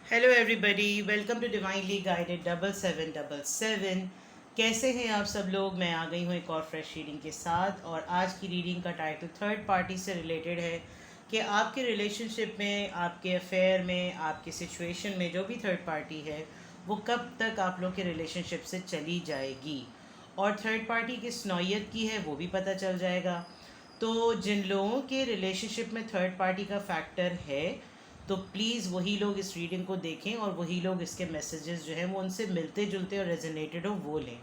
Hello everybody, welcome to divinely guided 7777। कैसे हैं आप सब लोग। मैं आ गई हूँ एक और फ्रेश रीडिंग के साथ, और आज की रीडिंग का टाइटल थर्ड पार्टी से रिलेटेड है कि आपके रिलेशनशिप में, आपके अफेयर में, आपके सिचुएशन में जो भी थर्ड पार्टी है वो कब तक आप लोग के रिलेशनशिप से चली जाएगी, और थर्ड पार्टी किस नौयत की है वो भी पता चल जाएगा। तो जिन लोगों के रिलेशनशिप में थर्ड पार्टी का फैक्टर है, तो प्लीज़ वही लोग इस रीडिंग को देखें और वही लोग इसके मैसेजेस जो हैं वो उनसे मिलते जुलते और रेजोनेटेड हो वो लें।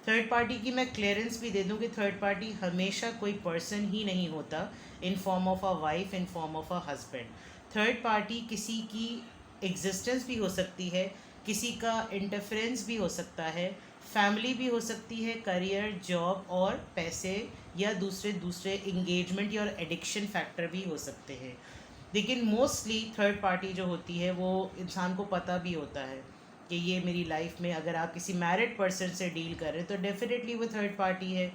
थर्ड पार्टी की मैं क्लियरेंस भी दे दूं कि थर्ड पार्टी हमेशा कोई पर्सन ही नहीं होता in form of a wife, in form of a husband. Third party किसी की एग्जिस्टेंस भी हो सकती है, किसी का इंटरफेरेंस भी हो सकता है, फैमिली भी हो सकती है, करियर, जॉब और पैसे, या दूसरे दूसरे इंगेजमेंट या एडिक्शन फैक्टर भी हो सकते हैं। लेकिन मोस्टली थर्ड पार्टी जो होती है वो इंसान को पता भी होता है कि ये मेरी लाइफ में, अगर आप किसी मैरिड पर्सन से डील कर रहे हैं तो डेफिनेटली वो थर्ड पार्टी है।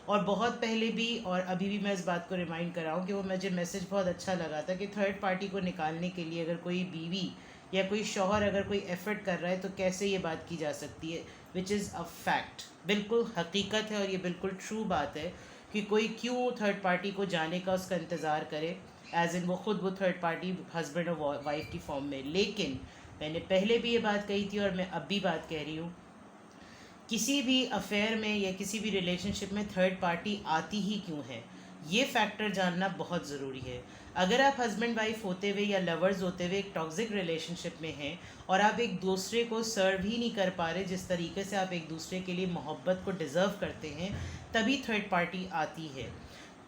और बहुत पहले भी और अभी भी मैं इस बात को रिमाइंड कर रहा हूँ कि वो मुझे मैसेज बहुत अच्छा लगा था कि थर्ड पार्टी को निकालने के लिए अगर कोई बीवी या कोई शौहर अगर कोई एफर्ट कर रहा है तो कैसे ये बात की जा सकती है, विच इज़ अ फैक्ट, बिल्कुल हकीकत है और ये बिल्कुल ट्रू बात है कि कोई क्यों थर्ड पार्टी को जाने का उसका इंतज़ार करे, एज इन वो थर्ड पार्टी हस्बैंड और वाइफ की फॉर्म में। लेकिन मैंने पहले भी ये बात कही थी और मैं अब भी बात कह रही हूँ, किसी भी अफेयर में या किसी भी रिलेशनशिप में थर्ड पार्टी आती ही क्यों है, ये फैक्टर जानना बहुत ज़रूरी है। अगर आप हस्बैंड वाइफ होते हुए या लवर्स होते हुए एक टॉक्सिक रिलेशनशिप में हैं और आप एक दूसरे को सर्व ही नहीं कर पा रहे जिस तरीके से आप एक दूसरे के लिए मोहब्बत को डिज़र्व करते हैं, तभी थर्ड पार्टी आती है।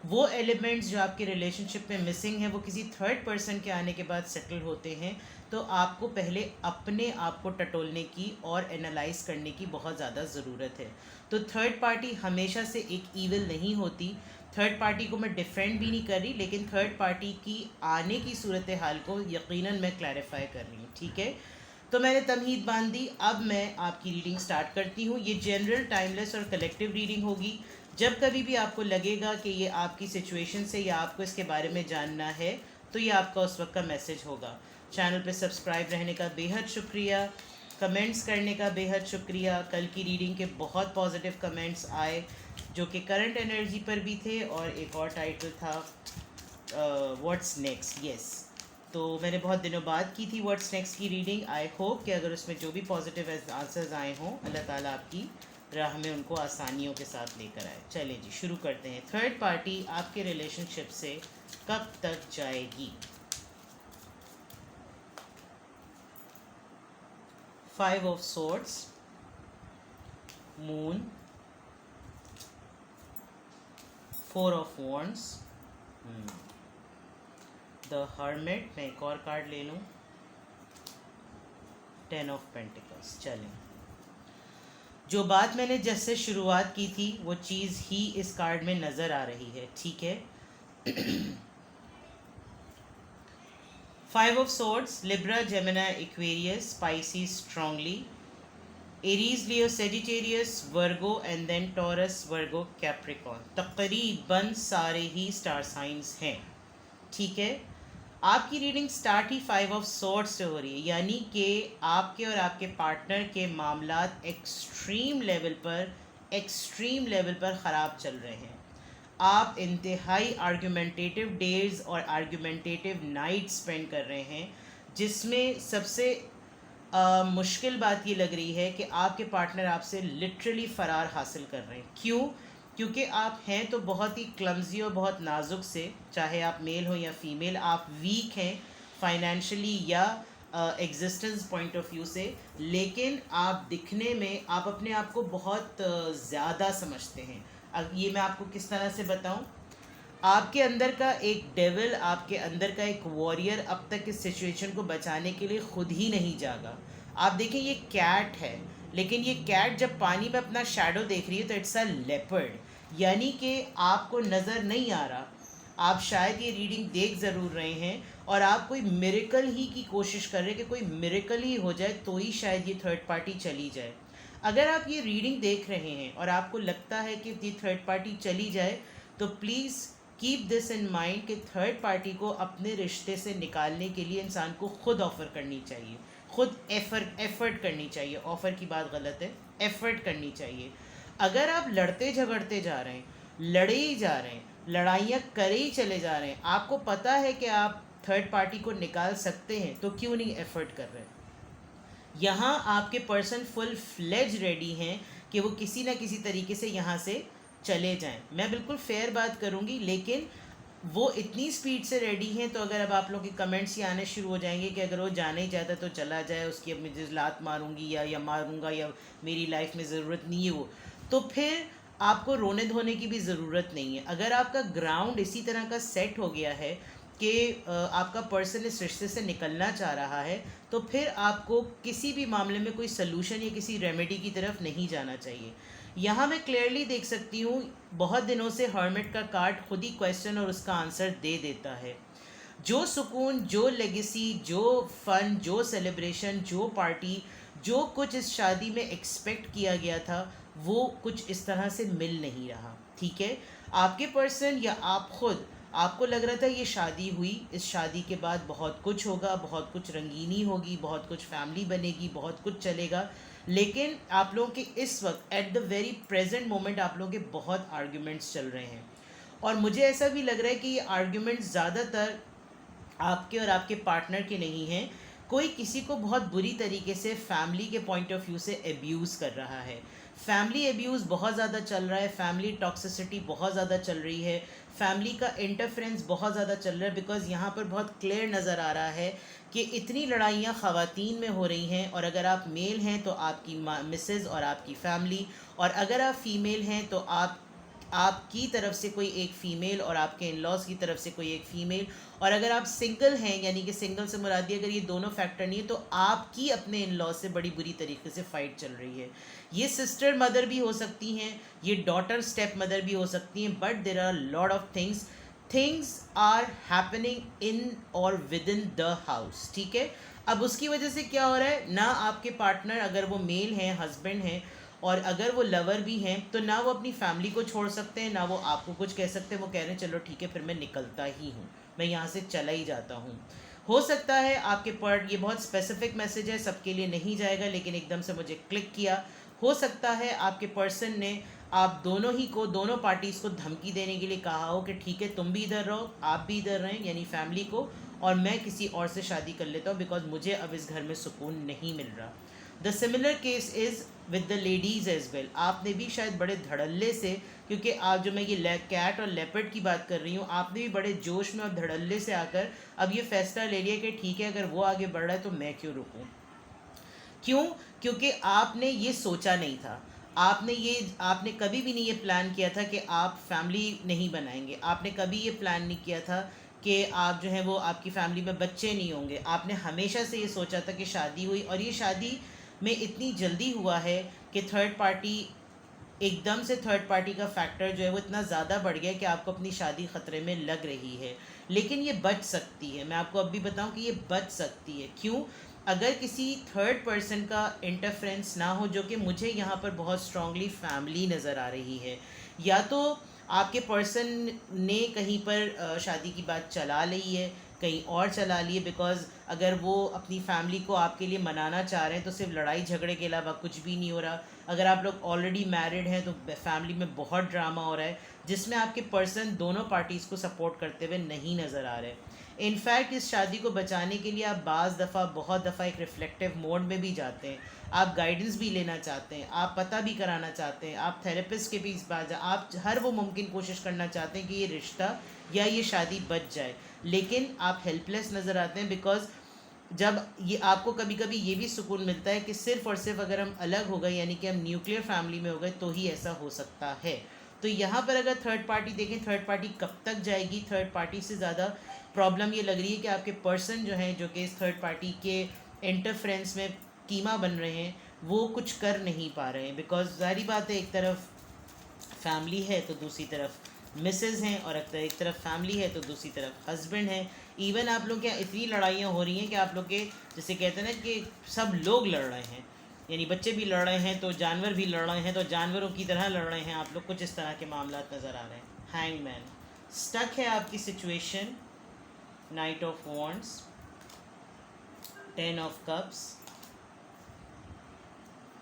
वो एलिमेंट्स जो आपके रिलेशनशिप में मिसिंग हैं वो किसी थर्ड पर्सन के आने के बाद सेटल होते हैं। तो आपको पहले अपने आप को टटोलने की और एनालाइज करने की बहुत ज़्यादा ज़रूरत है। तो थर्ड पार्टी हमेशा से एक ईविल नहीं होती। थर्ड पार्टी को मैं डिफेंड भी नहीं कर रही, लेकिन थर्ड पार्टी की आने की सूरत हाल को यकीनन मैं क्लैरिफाई कर रही हूँ। ठीक है, तो मैंने तमहीद बांध दी, अब मैं आपकी रीडिंग स्टार्ट करती हूँ। ये जनरल, टाइमलेस और कलेक्टिव रीडिंग होगी। जब कभी भी आपको लगेगा कि ये आपकी सिचुएशन से या आपको इसके बारे में जानना है तो ये आपका उस वक्त का मैसेज होगा। चैनल पे सब्सक्राइब रहने का बेहद शुक्रिया, कमेंट्स करने का बेहद शुक्रिया। कल की रीडिंग के बहुत पॉजिटिव कमेंट्स आए जो कि करंट एनर्जी पर भी थे, और एक और टाइटल था व्हाट्स नेक्स्ट। यस, तो मैंने बहुत दिनों बाद की थी व्हाट्स नेक्स्ट की रीडिंग। आई होप कि अगर उसमें जो भी पॉजिटिव आंसर्स आए हों, अल्लाह ताला आपकी राह में उनको आसानियों के साथ लेकर आए। चलें जी, शुरू करते हैं। थर्ड पार्टी आपके रिलेशनशिप से कब तक जाएगी। 5 of swords, moon, 4 of wands, the hermit. मैं एक और कार्ड ले लूँ, 10 ऑफ पेंटिकल्स। चलें, जो बात मैंने जैसे शुरुआत की थी वो चीज़ ही इस कार्ड में नज़र आ रही है। ठीक है, 5 of swords, Libra, Gemini, Aquarius, spicy, strongly, Aries, Leo, Sagittarius, Virgo and then Taurus, Virgo, Capricorn. तकरीबन सारे ही स्टार साइंस हैं। ठीक है, आपकी रीडिंग स्टार्ट ही 5 ऑफ सॉर्ड्स से हो रही है, यानी कि आपके और आपके पार्टनर के मामलात एक्सट्रीम लेवल पर ख़राब चल रहे हैं। आप इंतहाई आर्गुमेंटेटिव डेज और आर्गुमेंटेटिव नाइट स्पेंड कर रहे हैं, जिसमें सबसे मुश्किल बात ये लग रही है कि आपके पार्टनर आपसे लिटरली फ़रार हासिल कर रहे हैं। क्यों? क्योंकि आप हैं तो बहुत ही क्लमजी और बहुत नाजुक से, चाहे आप मेल हो या फीमेल, आप वीक हैं फाइनेंशियली या एग्जिस्टेंस पॉइंट ऑफ व्यू से, लेकिन आप दिखने में आप अपने आप को बहुत ज़्यादा समझते हैं। अब ये मैं आपको किस तरह से बताऊं, आपके अंदर का एक डेविल, आपके अंदर का एक वॉरियर अब तक इस सिचुएशन को बचाने के लिए खुद ही नहीं जागा। आप देखें, ये कैट है, लेकिन ये कैट जब पानी में अपना शैडो देख रही है तो इट्स अ लेपर्ड, यानी कि आपको नज़र नहीं आ रहा। आप शायद ये रीडिंग देख ज़रूर रहे हैं और आप कोई मिरेकल ही की कोशिश कर रहे हैं कि कोई मिरेकल ही हो जाए तो ही शायद ये थर्ड पार्टी चली जाए। अगर आप ये रीडिंग देख रहे हैं और आपको लगता है कि ये थर्ड पार्टी चली जाए, तो please keep this in mind कि थर्ड पार्टी को अपने रिश्ते से निकालने के लिए इंसान को खुद ऑफ़र करनी चाहिए, खुद एफर्ट करनी चाहिए। ऑफ़र की बात गलत है, एफर्ट करनी चाहिए। अगर आप लड़ते झगड़ते जा रहे हैं, लड़े ही जा रहे हैं, लड़ाइयाँ करे ही चले जा रहे हैं, आपको पता है कि आप थर्ड पार्टी को निकाल सकते हैं, तो क्यों नहीं एफर्ट कर रहे हैं? यहाँ आपके पर्सन फुल फ्लेज रेडी हैं कि वो किसी ना किसी तरीके से यहाँ से चले जाएं। मैं बिल्कुल फेयर बात करूँगी, लेकिन वो इतनी स्पीड से रेडी हैं, तो अगर अब आप लोगों के कमेंट्स ही आने शुरू हो जाएंगे कि अगर वो जाना ही चाहता तो चला जाए, उसकी अब मुझे लात मारूंगी या मारूंगा, या मेरी लाइफ में ज़रूरत नहीं है वो, तो फिर आपको रोने धोने की भी ज़रूरत नहीं है। अगर आपका ग्राउंड इसी तरह का सेट हो गया है कि आपका पर्सन इस रिश्ते से निकलना चाह रहा है, तो फिर आपको किसी भी मामले में कोई सलूशन या किसी रेमेडी की तरफ नहीं जाना चाहिए। यहाँ मैं क्लियरली देख सकती हूँ, बहुत दिनों से हर्मिट का कार्ड खुद ही क्वेश्चन और उसका आंसर दे देता है। जो सुकून, जो लेगेसी, जो फन, जो सेलिब्रेशन, जो पार्टी, जो कुछ इस शादी में एक्सपेक्ट किया गया था, वो कुछ इस तरह से मिल नहीं रहा। ठीक है, आपके पर्सन या आप खुद, आपको लग रहा था ये शादी हुई, इस शादी के बाद बहुत कुछ होगा, बहुत कुछ रंगीनी होगी, बहुत कुछ फैमिली बनेगी, बहुत कुछ चलेगा, लेकिन आप लोगों के इस वक्त at the very present moment आप लोगों के बहुत आर्ग्यूमेंट्स चल रहे हैं। और मुझे ऐसा भी लग रहा है कि ये आर्ग्यूमेंट्स ज़्यादातर आपके और आपके पार्टनर के नहीं हैं। कोई किसी को बहुत बुरी तरीके से फैमिली के पॉइंट ऑफ व्यू से एब्यूज़ कर रहा है। फैमिली एब्यूज़ बहुत ज़्यादा चल रहा है, फैमिली टॉक्सिसिटी बहुत ज़्यादा चल रही है, फैमिली का इंटरफेरेंस बहुत ज़्यादा चल रहा है। बिकॉज़ यहाँ पर बहुत क्लियर नज़र आ रहा है कि इतनी लड़ाइयाँ ख़वातीन में हो रही हैं, और अगर आप मेल हैं तो आपकी मिसेज़ और आपकी फैमिली, और अगर आप फ़ीमेल हैं तो आपकी तरफ से कोई एक फ़ीमेल और आपके इन लॉज की तरफ से कोई एक फ़ीमेल, और अगर आप सिंगल हैं, यानी कि सिंगल से मुरादी अगर ये दोनों फैक्टर नहीं है, तो आपकी अपने इन लॉज से बड़ी बुरी तरीके से फ़ाइट चल रही है। ये सिस्टर मदर भी हो सकती हैं, ये डॉटर स्टेप मदर भी हो सकती हैं, but there are lot of things are happening in और विद इन द हाउस। ठीक है, अब उसकी वजह से क्या हो रहा है, ना आपके पार्टनर, अगर वो मेल हैं, हस्बैंड हैं, और अगर वो लवर भी हैं, तो ना वो अपनी फैमिली को छोड़ सकते हैं, ना वो आपको कुछ कह सकते हैं। वो कह रहे हैं चलो ठीक है, फिर मैं निकलता ही हूँ, मैं यहाँ से चला ही जाता हूँ। हो सकता है आपके पार्ट, ये बहुत स्पेसिफिक मैसेज है, सबके लिए नहीं जाएगा, लेकिन एकदम से मुझे क्लिक किया। हो सकता है आपके पर्सन ने आप दोनों ही को, दोनों पार्टीज़ को धमकी देने के लिए कहा हो कि ठीक है तुम भी इधर रहो, आप भी इधर रहें, यानी फैमिली को, और मैं किसी और से शादी कर लेता हूँ, बिकॉज मुझे अब इस घर में सुकून नहीं मिल रहा। The similar case is with the ladies as well. आपने भी शायद बड़े धड़ल्ले से, क्योंकि आप जो मैं ये कैट और लेपर्ड की बात कर रही हूँ, आपने भी बड़े जोश में और धड़ल्ले से आकर अब ये फैसला ले लिया कि ठीक है, अगर वो आगे बढ़ रहा है तो मैं क्यों रुकूँ। क्यों? क्योंकि आपने ये सोचा नहीं था, आपने कभी भी नहीं ये प्लान किया था कि आप फैमिली नहीं बनाएंगे। आपने कभी ये प्लान नहीं किया था कि आप जो है वो, आपकी फैमिली में बच्चे नहीं होंगे। आपने हमेशा से ये सोचा था कि शादी हुई, और ये शादी में इतनी जल्दी हुआ है कि थर्ड पार्टी, एकदम से थर्ड पार्टी का फैक्टर जो है वो इतना ज़्यादा बढ़ गया कि आपको अपनी शादी ख़तरे में लग रही है। लेकिन ये बच सकती है, मैं आपको अब भी बताऊं कि ये बच सकती है। क्यों? अगर किसी थर्ड पर्सन का इंटरफेरेंस ना हो, जो कि मुझे यहाँ पर बहुत स्ट्रांगली फैमिली नज़र आ रही है, या तो आपके पर्सन ने कहीं पर शादी की बात चला ली है, कहीं और चला लिए, बिकॉज़ अगर वो अपनी फैमिली को आपके लिए मनाना चाह रहे हैं तो सिर्फ लड़ाई झगड़े के अलावा कुछ भी नहीं हो रहा। अगर आप लोग ऑलरेडी मैरिड हैं तो फैमिली में बहुत ड्रामा हो रहा है, जिसमें आपके पर्सन दोनों पार्टीज़ को सपोर्ट करते हुए नहीं नज़र आ रहे। इनफैक्ट इस शादी को बचाने के लिए आप बहुत दफ़ा एक रिफ्लेक्टिव मोड में भी जाते हैं, आप गाइडेंस भी लेना चाहते हैं, आप पता भी कराना चाहते हैं, आप थेरेपिस्ट के भी इस बात, आप हर वो मुमकिन कोशिश करना चाहते हैं कि ये रिश्ता या ये शादी बच जाए, लेकिन आप हेल्पलेस नज़र आते हैं। बिकॉज़ जब ये आपको कभी कभी ये भी सुकून मिलता है कि सिर्फ़ और सिर्फ अगर हम अलग हो गए, यानी कि हम न्यूक्लियर फैमिली में हो गए, तो ही ऐसा हो सकता है। तो यहाँ पर अगर थर्ड पार्टी देखें, थर्ड पार्टी कब तक जाएगी, थर्ड पार्टी से ज़्यादा प्रॉब्लम ये लग रही है कि आपके पर्सन जो हैं, जो कि इस थर्ड पार्टी के इंटरफ्रेंस में कीमा बन रहे हैं, वो कुछ कर नहीं पा रहे हैं। बिकॉज ज़ाहिर बात है, एक तरफ फैमिली है तो दूसरी तरफ मिसेज़ हैं, और एक तरफ फैमिली है तो दूसरी तरफ हस्बैंड है। इवन आप लोग के यहाँ इतनी लड़ाइयाँ हो रही हैं कि आप लोग के, जैसे कहते हैं ना कि सब लोग लड़ रहे हैं, यानी बच्चे भी लड़ रहे हैं तो जानवर भी लड़ रहे हैं, तो जानवरों की तरह लड़ रहे हैं आप लोग, कुछ इस तरह के मामला नज़र आ रहे हैं। हैंगमैन, स्टक है आपकी situation, night of wands, 10 of cups,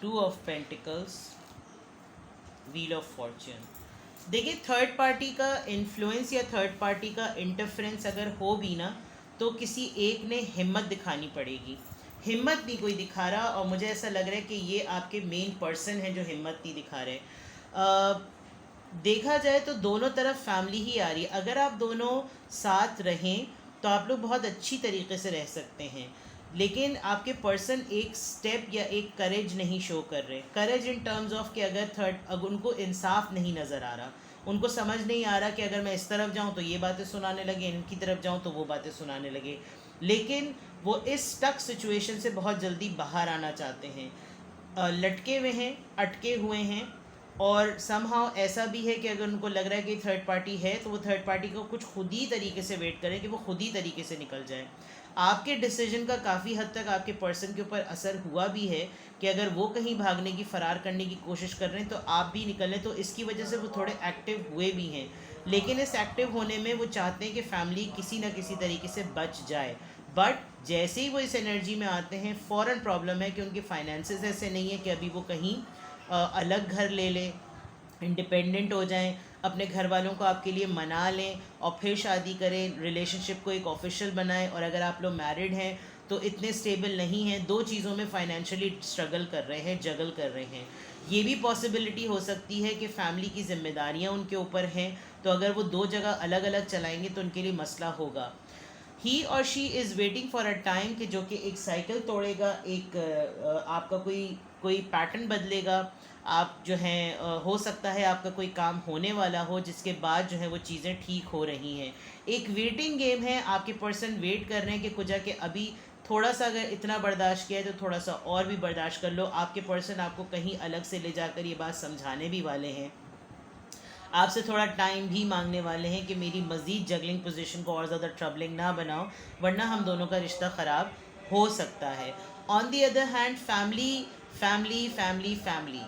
2 of pentacles, wheel of Fortune. देखिए, थर्ड पार्टी का इन्फ्लुएंस या थर्ड पार्टी का इंटरफेरेंस अगर हो भी ना, तो किसी एक ने हिम्मत दिखानी पड़ेगी। हिम्मत नहीं कोई दिखा रहा, और मुझे ऐसा लग रहा है कि ये आपके मेन पर्सन हैं जो हिम्मत नहीं दिखा रहे। देखा जाए तो दोनों तरफ फैमिली ही आ रही है। अगर आप दोनों साथ रहें तो आप लोग बहुत अच्छी तरीके से रह सकते हैं, लेकिन आपके पर्सन एक स्टेप या एक करेज नहीं शो कर रहे। करेज इन टर्म्स ऑफ कि अगर उनको इंसाफ नहीं नज़र आ रहा, उनको समझ नहीं आ रहा कि अगर मैं इस तरफ जाऊं तो ये बातें सुनाने लगे, इनकी तरफ जाऊं तो वो बातें सुनाने लगे। लेकिन वो इस स्टक सिचुएशन से बहुत जल्दी बाहर आना चाहते हैं। लटके हुए हैं, अटके हुए हैं, और समहाउ ऐसा भी है कि अगर उनको लग रहा है कि थर्ड पार्टी है तो वो थर्ड पार्टी को कुछ खुद ही तरीके से वेट करें कि वो खुद ही तरीके से निकल जाए। आपके डिसीजन का काफ़ी हद तक आपके पर्सन के ऊपर असर हुआ भी है कि अगर वो कहीं भागने की, फ़रार करने की कोशिश कर रहे हैं तो आप भी निकलें, तो इसकी वजह से वो थोड़े एक्टिव हुए भी हैं। लेकिन इस एक्टिव होने में वो चाहते हैं कि फैमिली किसी न किसी तरीके से बच जाए। बट जैसे ही वो इस एनर्जी में आते हैं, फ़ौरन प्रॉब्लम है कि उनके फाइनेंसेस ऐसे नहीं है कि अभी वो कहीं अलग घर ले लें, इंडिपेंडेंट हो जाएं, अपने घर वालों को आपके लिए मना लें और फिर शादी करें, रिलेशनशिप को एक ऑफिशियल बनाएं। और अगर आप लोग मैरिड हैं तो इतने स्टेबल नहीं हैं, दो चीज़ों में फाइनेंशियली स्ट्रगल कर रहे हैं, जगल कर रहे हैं। ये भी पॉसिबिलिटी हो सकती है कि फैमिली की जिम्मेदारियां उनके ऊपर हैं, तो अगर वो दो जगह अलग अलग चलाएंगे तो उनके लिए मसला होगा। ही और she is waiting for a time कि जो कि एक साइकिल तोड़ेगा, एक आपका कोई कोई पैटर्न बदलेगा। आप जो हैं हो सकता है आपका कोई काम होने वाला हो जिसके बाद जो है वो चीज़ें ठीक हो रही हैं। एक वेटिंग गेम है, आपके पर्सन वेट कर रहे हैं कि कुछ कि अभी थोड़ा सा अगर इतना बर्दाश्त किया है तो थोड़ा सा और भी बर्दाश्त कर लो। आपके पर्सन आपको कहीं अलग से ले जाकर ये बात समझाने भी वाले हैं, आपसे थोड़ा टाइम भी मांगने वाले हैं कि मेरी मज़ीद जगलिंग पोजीशन को और ज़्यादा ट्रबलिंग ना बनाओ, वरना हम दोनों का रिश्ता ख़राब हो सकता है। On the other hand family family family family,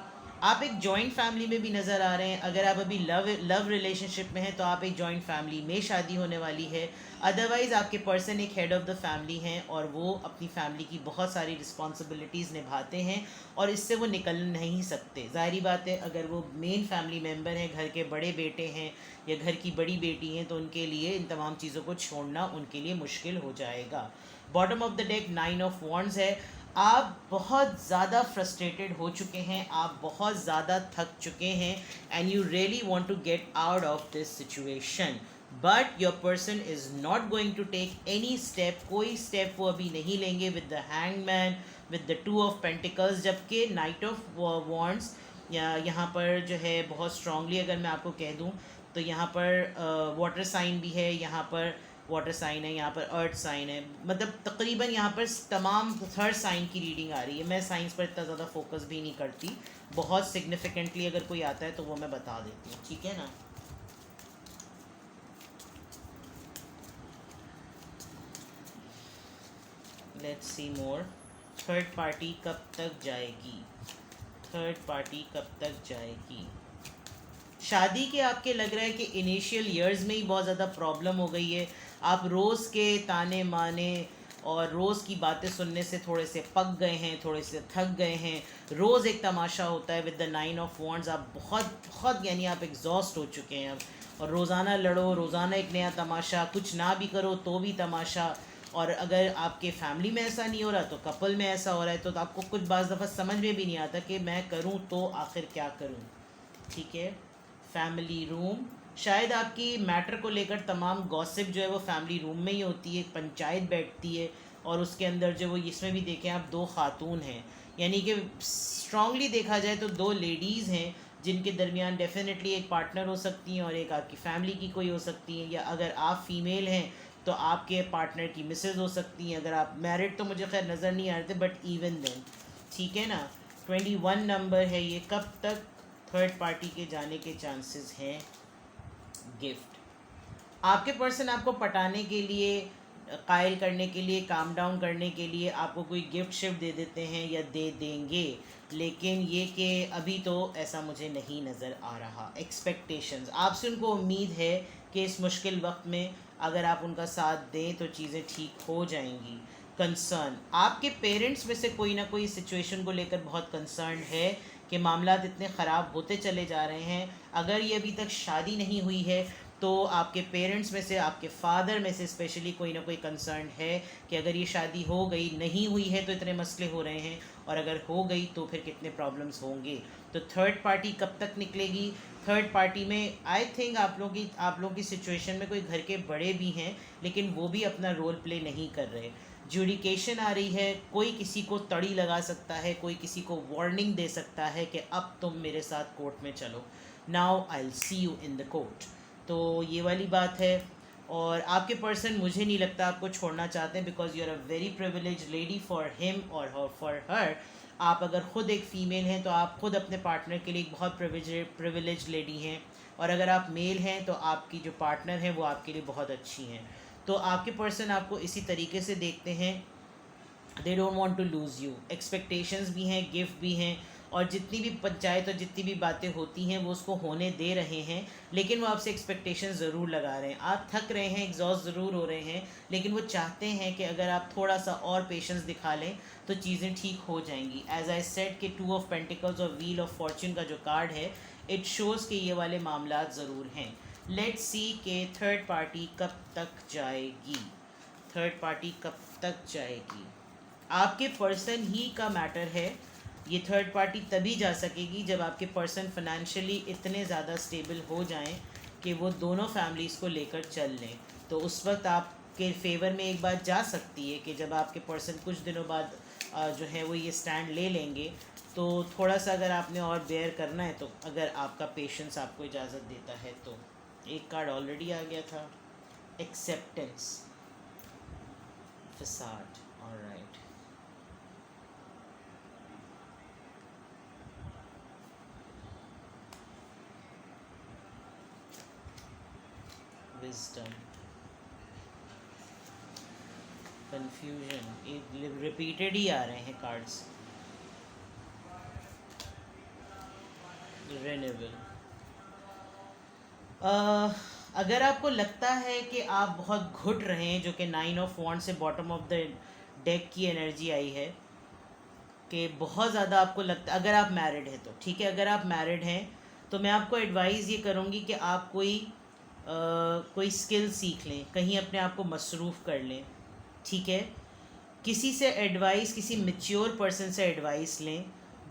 आप एक जॉइंट फैमिली में भी नज़र आ रहे हैं। अगर आप अभी लव रिलेशनशिप में हैं तो आप एक जॉइंट फैमिली में शादी होने वाली है। अदरवाइज़ आपके पर्सन एक हेड ऑफ़ द फैमिली हैं और वो अपनी फैमिली की बहुत सारी रिस्पॉन्सिबिलिटीज़ निभाते हैं और इससे वो निकल नहीं सकते। ज़ाहिरी बात है, अगर वो मेन फैमिली मेम्बर हैं, घर के बड़े बेटे हैं या घर की बड़ी बेटी हैं, तो उनके लिए इन तमाम चीज़ों को छोड़ना उनके लिए मुश्किल हो जाएगा। Bottom of the deck 9 of wands है। आप बहुत ज़्यादा फ्रस्ट्रेटेड हो चुके हैं, आप बहुत ज़्यादा थक चुके हैं, and you really want to get out of this situation, but your person is not going to take any step. कोई स्टेप वो अभी नहीं लेंगे with the hangman, with the 2 of pentacles, जबकि नाइट ऑफ वॉन्ड्स यहाँ पर जो है बहुत स्ट्रांगली अगर मैं आपको कह दूँ तो यहाँ पर वाटर साइन भी है, यहाँ पर वाटर साइन है, यहाँ पर अर्थ साइन है, मतलब तकरीबन यहाँ पर तमाम थर्ड साइन की रीडिंग आ रही है। मैं साइंस पर इतना ज़्यादा फोकस भी नहीं करती, बहुत सिग्निफिकेंटली अगर कोई आता है तो वो मैं बता देती हूँ, ठीक है ना। Let's see more. Third party कब तक जाएगी, थर्ड पार्टी कब तक जाएगी। शादी के आपके लग रहा है कि इनिशियल ईयर्स में ही बहुत ज़्यादा प्रॉब्लम हो गई है। आप रोज़ के ताने माने और रोज़ की बातें सुनने से थोड़े से पक गए हैं, थोड़े से थक गए हैं। रोज़ एक तमाशा होता है विद द 9 ऑफ वॉन्ड्स। आप बहुत बहुत यानी आप एग्जॉस्ट हो चुके हैं अब, और रोज़ाना लड़ो, रोज़ाना एक नया तमाशा, कुछ ना भी करो तो भी तमाशा। और अगर आपके फैमिली में ऐसा नहीं हो रहा तो कपल में ऐसा हो रहा है, तो आपको कुछ बाज़ दफ़ा समझ में भी नहीं आता कि मैं करूँ तो आखिर क्या करूँ, ठीक है। फैमिली रूम, शायद आपकी मैटर को लेकर तमाम गॉसिप जो है वो फैमिली रूम में ही होती है, पंचायत बैठती है, और उसके अंदर जो वो इसमें भी देखें आप 2 खातून हैं, यानी कि स्ट्रांगली देखा जाए तो 2 लेडीज़ हैं जिनके दरमियान डेफिनेटली एक पार्टनर हो सकती हैं और एक आपकी फैमिली की कोई हो सकती है, या अगर आप फीमेल हैं तो आपके पार्टनर की मिसेज हो सकती हैं। अगर आप मैरिड तो मुझे खैर नज़र नहीं आ रहे थे, बट इवन देन, ठीक है ना। 21 नंबर है ये। कब तक थर्ड पार्टी के जाने के चांसेस हैं। गिफ्ट, आपके पर्सन आपको पटाने के लिए कायल करने के लिए, काम डाउन करने के लिए आपको कोई गिफ्ट शिफ्ट दे देते हैं या दे देंगे, लेकिन ये कि अभी तो ऐसा मुझे नहीं नज़र आ रहा। एक्सपेक्टेशंस, आपसे उनको उम्मीद है कि इस मुश्किल वक्त में अगर आप उनका साथ दें तो चीज़ें ठीक हो जाएंगी। कंसर्न, आपके पेरेंट्स में से कोई ना कोई सिचुएशन को लेकर बहुत कंसर्न है कि मामलात इतने ख़राब होते चले जा रहे हैं। अगर ये अभी तक शादी नहीं हुई है तो आपके पेरेंट्स में से, आपके फादर में से स्पेशली कोई ना कोई कंसर्न है कि अगर ये शादी हो गई, नहीं हुई है तो इतने मसले हो रहे हैं, और अगर हो गई तो फिर कितने प्रॉब्लम्स होंगे। तो थर्ड पार्टी कब तक निकलेगी? थर्ड पार्टी में आई थिंक आप लोगों की सिचुएशन में कोई घर के बड़े भी हैं, लेकिन वो भी अपना रोल प्ले नहीं कर रहे। जुडिकेशन आ रही है, कोई किसी को तड़ी लगा सकता है, कोई किसी को वार्निंग दे सकता है कि अब तुम मेरे साथ कोर्ट में चलो, now I will see you in the court. तो ये वाली बात है। और आपके पर्सन मुझे नहीं लगता आपको छोड़ना चाहते हैं, because you are a very privilege lady for him और फॉर हर। आप अगर ख़ुद एक फ़ीमेल हैं तो आप ख़ुद अपने पार्टनर के लिए एक बहुत प्रिविलेज लेडी हैं, और अगर आप मेल हैं तो आपकी जो पार्टनर हैं वो आपके लिए बहुत अच्छी हैं। तो आपके पर्सन आपको इसी तरीके से देखते हैं, they don't want to lose you. Expectations भी हैं, गिफ्ट भी हैं, और जितनी भी पंचायत और जितनी भी बातें होती हैं वो उसको होने दे रहे हैं, लेकिन वो आपसे एक्सपेक्टेशन ज़रूर लगा रहे हैं। आप थक रहे हैं, एग्जॉस्ट ज़रूर हो रहे हैं, लेकिन वो चाहते हैं कि अगर आप थोड़ा सा और पेशेंस दिखा लें तो चीज़ें ठीक हो जाएंगी। एज आई सेड कि 2 ऑफ पेंटिकल्स और व्हील ऑफ फॉर्च्यून का जो कार्ड है, इट शोज़ कि ये वाले मामलात ज़रूर हैं। लेट्स सी कि थर्ड पार्टी कब तक जाएगी, थर्ड पार्टी कब तक जाएगी। आपके पर्सन ही का मैटर है। ये थर्ड पार्टी तभी जा सकेगी जब आपके पर्सन फाइनेंशियली इतने ज़्यादा स्टेबल हो जाएं कि वो दोनों फैमिलीज़ को लेकर चल लें। तो उस वक्त आपके फेवर में एक बात जा सकती है कि जब आपके पर्सन कुछ दिनों बाद जो है वो ये स्टैंड ले लेंगे, तो थोड़ा सा अगर आपने और बेयर करना है, तो अगर आपका पेशेंस आपको इजाज़त देता है तो। एक कार्ड ऑलरेडी आ गया था, acceptance, facade, alright. Wisdom, confusion, ये रिपीटेड ही आ रहे हैं कार्ड्स। रिन्यूअल, अगर आपको लगता है कि आप बहुत घुट रहे हैं, जो कि 9 ऑफ वॉन्ड से बॉटम ऑफ द डेक की एनर्जी आई है कि बहुत ज़्यादा आपको लगता, अगर आप मैरिड हैं तो ठीक है, अगर आप मैरिड हैं तो मैं आपको एडवाइस ये करूँगी कि आप कोई स्किल सीख लें, कहीं अपने आप को मसरूफ़ कर लें, ठीक है। किसी से एडवाइस, किसी मैच्योर पर्सन से एडवाइस लें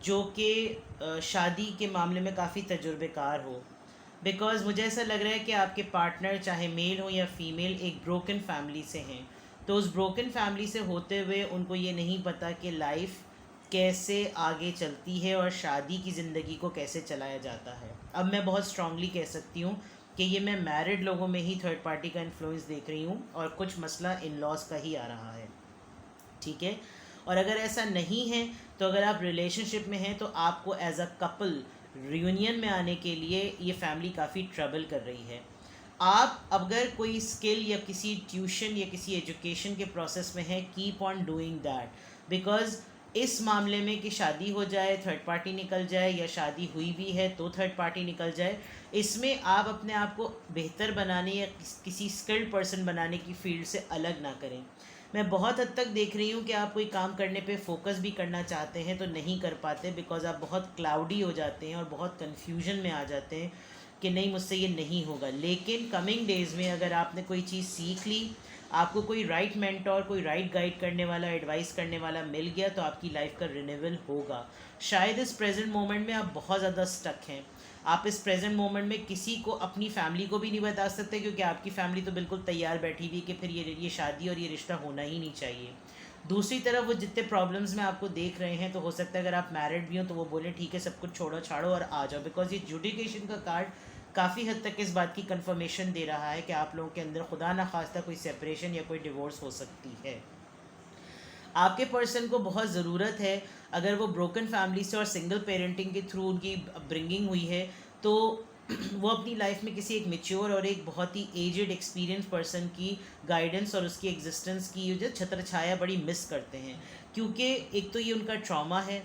जो कि शादी के मामले में काफ़ी तजुर्बेकार हो, बिकॉज़ मुझे ऐसा लग रहा है कि आपके पार्टनर चाहे मेल हो या फीमेल एक ब्रोकन फैमिली से हैं। तो उस ब्रोकन फैमिली से होते हुए उनको ये नहीं पता कि लाइफ कैसे आगे चलती है और शादी की ज़िंदगी को कैसे चलाया जाता है। अब मैं बहुत स्ट्रांगली कह सकती हूँ कि ये मैं मैरिड लोगों में ही थर्ड पार्टी का इन्फ्लुएंस देख रही हूँ, और कुछ मसला इन लॉज का ही आ रहा है, ठीक है। और अगर ऐसा नहीं है तो अगर आप रिलेशनशिप में हैं तो आपको एज अ कपल रियूनियन में आने के लिए ये फैमिली काफ़ी ट्रबल कर रही है। आप अगर कोई स्किल या किसी ट्यूशन या किसी एजुकेशन के प्रोसेस में है, keep on doing that, because इस मामले में कि शादी हो जाए, थर्ड पार्टी निकल जाए, या शादी हुई भी है तो थर्ड पार्टी निकल जाए, इसमें आप अपने आप को बेहतर बनाने या किसी स्किल्ड पर्सन बनाने की फील्ड से अलग ना करें। मैं बहुत हद तक देख रही हूँ कि आप कोई काम करने पे फोकस भी करना चाहते हैं तो नहीं कर पाते, बिकॉज़ आप बहुत क्लाउडी हो जाते हैं और बहुत कन्फ्यूजन में आ जाते हैं कि नहीं, मुझसे ये नहीं होगा। लेकिन कमिंग डेज़ में अगर आपने कोई चीज़ सीख ली, आपको कोई राइट मेंटोर, कोई राइट गाइड करने वाला, एडवाइस करने वाला मिल गया, तो आपकी लाइफ का रिन्यूअल होगा। शायद इस प्रेजेंट मोमेंट में आप बहुत ज़्यादा स्टक हैं। आप इस प्रेजेंट मोमेंट में किसी को, अपनी फैमिली को भी नहीं बता सकते, क्योंकि आपकी फैमिली तो बिल्कुल तैयार बैठी हुई कि फिर ये शादी और ये रिश्ता होना ही नहीं चाहिए। दूसरी तरफ वो जितने प्रॉब्लम्स में आपको देख रहे हैं, तो हो सकता है अगर आप मैरिड भी हो तो वो बोले ठीक है, सब कुछ छोड़ो छाड़ो और आ जाओ, बिकॉज ये जुडिकेशन का कार्ड काफ़ी हद तक इस बात की कंफर्मेशन दे रहा है कि आप लोगों के अंदर खुदा ना खास्ता कोई सेपरेशन या कोई डिवोर्स हो सकती है। आपके पर्सन को बहुत ज़रूरत है, अगर वो ब्रोकन फैमिली से और सिंगल पेरेंटिंग के थ्रू उनकी ब्रिंगिंग हुई है, तो वो अपनी लाइफ में किसी एक मेच्योर और एक बहुत ही एजेड एक्सपीरियंस पर्सन की गाइडेंस और उसकी एग्जिस्टेंस की जो छत्र छाया बड़ी मिस करते हैं, क्योंकि एक तो ये उनका ट्रॉमा है।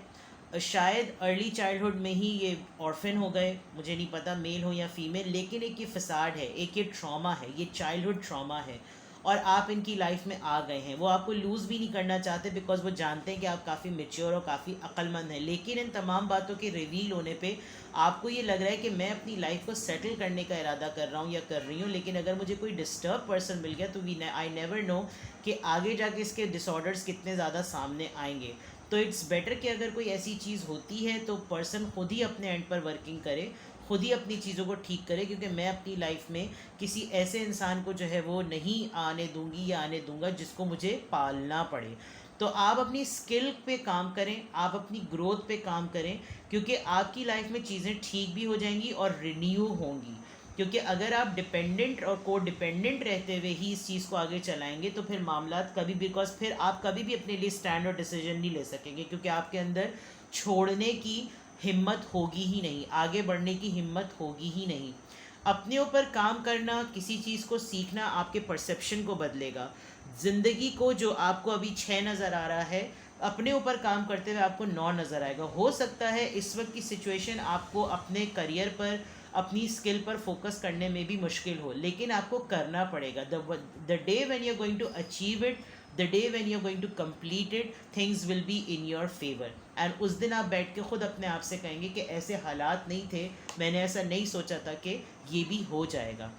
शायद अर्ली चाइल्डहुड में ही ये ऑर्फन हो गए, मुझे नहीं पता मेल हो या फीमेल, लेकिन एक ये फसाड है, एक ये ट्रॉमा है, ये चाइल्डहुड ट्रॉमा है और आप इनकी लाइफ में आ गए हैं। वो आपको लूज़ भी नहीं करना चाहते बिकॉज वो जानते हैं कि आप काफ़ी मेच्योर और काफ़ी अक्लमंद हैं, लेकिन इन तमाम बातों के रिवील होने पे आपको ये लग रहा है कि मैं अपनी लाइफ को सेटल करने का इरादा कर रहा हूँ या कर रही हूँ, लेकिन अगर मुझे कोई डिस्टर्ब पर्सन मिल गया तो आई नेवर नो कि आगे जाके इसके डिसऑर्डर्स कितने ज़्यादा सामने आएंगे। तो इट्स बेटर कि अगर कोई ऐसी चीज़ होती है तो पर्सन खुद ही अपने एंड पर वर्किंग करे, खुद ही अपनी चीज़ों को ठीक करे, क्योंकि मैं अपनी लाइफ में किसी ऐसे इंसान को जो है वो नहीं आने दूंगी या आने दूंगा जिसको मुझे पालना पड़े। तो आप अपनी स्किल पे काम करें, आप अपनी ग्रोथ पे काम करें, क्योंकि आपकी लाइफ में चीज़ें ठीक भी हो जाएंगी और रिन्यू होंगी। क्योंकि अगर आप डिपेंडेंट और को डिपेंडेंट रहते हुए ही इस चीज़ को आगे चलाएंगे तो फिर मामला कभी, बिकॉज फिर आप कभी भी अपने लिए स्टैंड और डिसीजन नहीं ले सकेंगे, क्योंकि आपके अंदर छोड़ने की हिम्मत होगी ही नहीं, आगे बढ़ने की हिम्मत होगी ही नहीं। अपने ऊपर काम करना, किसी चीज़ को सीखना आपके परसेप्शन को बदलेगा। ज़िंदगी को जो आपको अभी 6 नज़र आ रहा है, अपने ऊपर काम करते हुए आपको 9 नज़र आएगा। हो सकता है इस वक्त की सिचुएशन आपको अपने करियर पर, अपनी स्किल पर फोकस करने में भी मुश्किल हो, लेकिन आपको करना पड़ेगा। The day when you are going to achieve it, the day when you are going to complete it, things will be in your favour. And उस दिन आप बैठ के खुद अपने आप से कहेंगे कि ऐसे हालात नहीं थे, मैंने ऐसा नहीं सोचा था कि ये भी हो जाएगा।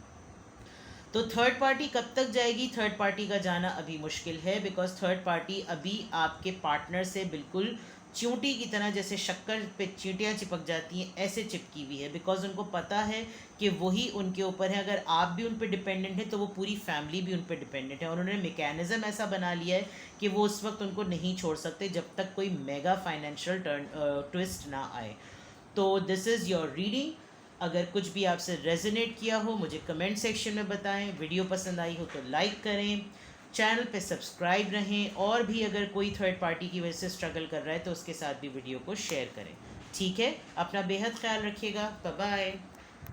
तो थर्ड पार्टी कब तक जाएगी? थर्ड पार्टी का जाना अभी मुश्किल है, बिकॉज थर्ड पार्टी अभी आपके पार्टनर से बिल्कुल चींटी की तरह, जैसे शक्कर पे चींटियाँ चिपक जाती हैं, ऐसे चिपकी हुई है। बिकॉज उनको पता है कि वही उनके ऊपर है, अगर आप भी उन पर डिपेंडेंट हैं तो वो पूरी फैमिली भी उन पर डिपेंडेंट है, और उन्होंने मैकेनिज़्म ऐसा बना लिया है कि वो उस वक्त उनको नहीं छोड़ सकते जब तक कोई मेगा फाइनेंशियल ट्विस्ट ना आए। तो दिस इज़ योर रीडिंग। अगर कुछ भी आपसे रेजोनेट किया हो मुझे कमेंट सेक्शन में बताएं, वीडियो पसंद आई हो तो लाइक करें, चैनल पे सब्सक्राइब रहें, और भी अगर कोई थर्ड पार्टी की वजह से स्ट्रगल कर रहा है तो उसके साथ भी वीडियो को शेयर करें। ठीक है, अपना बेहद ख्याल रखिएगा। Bye bye.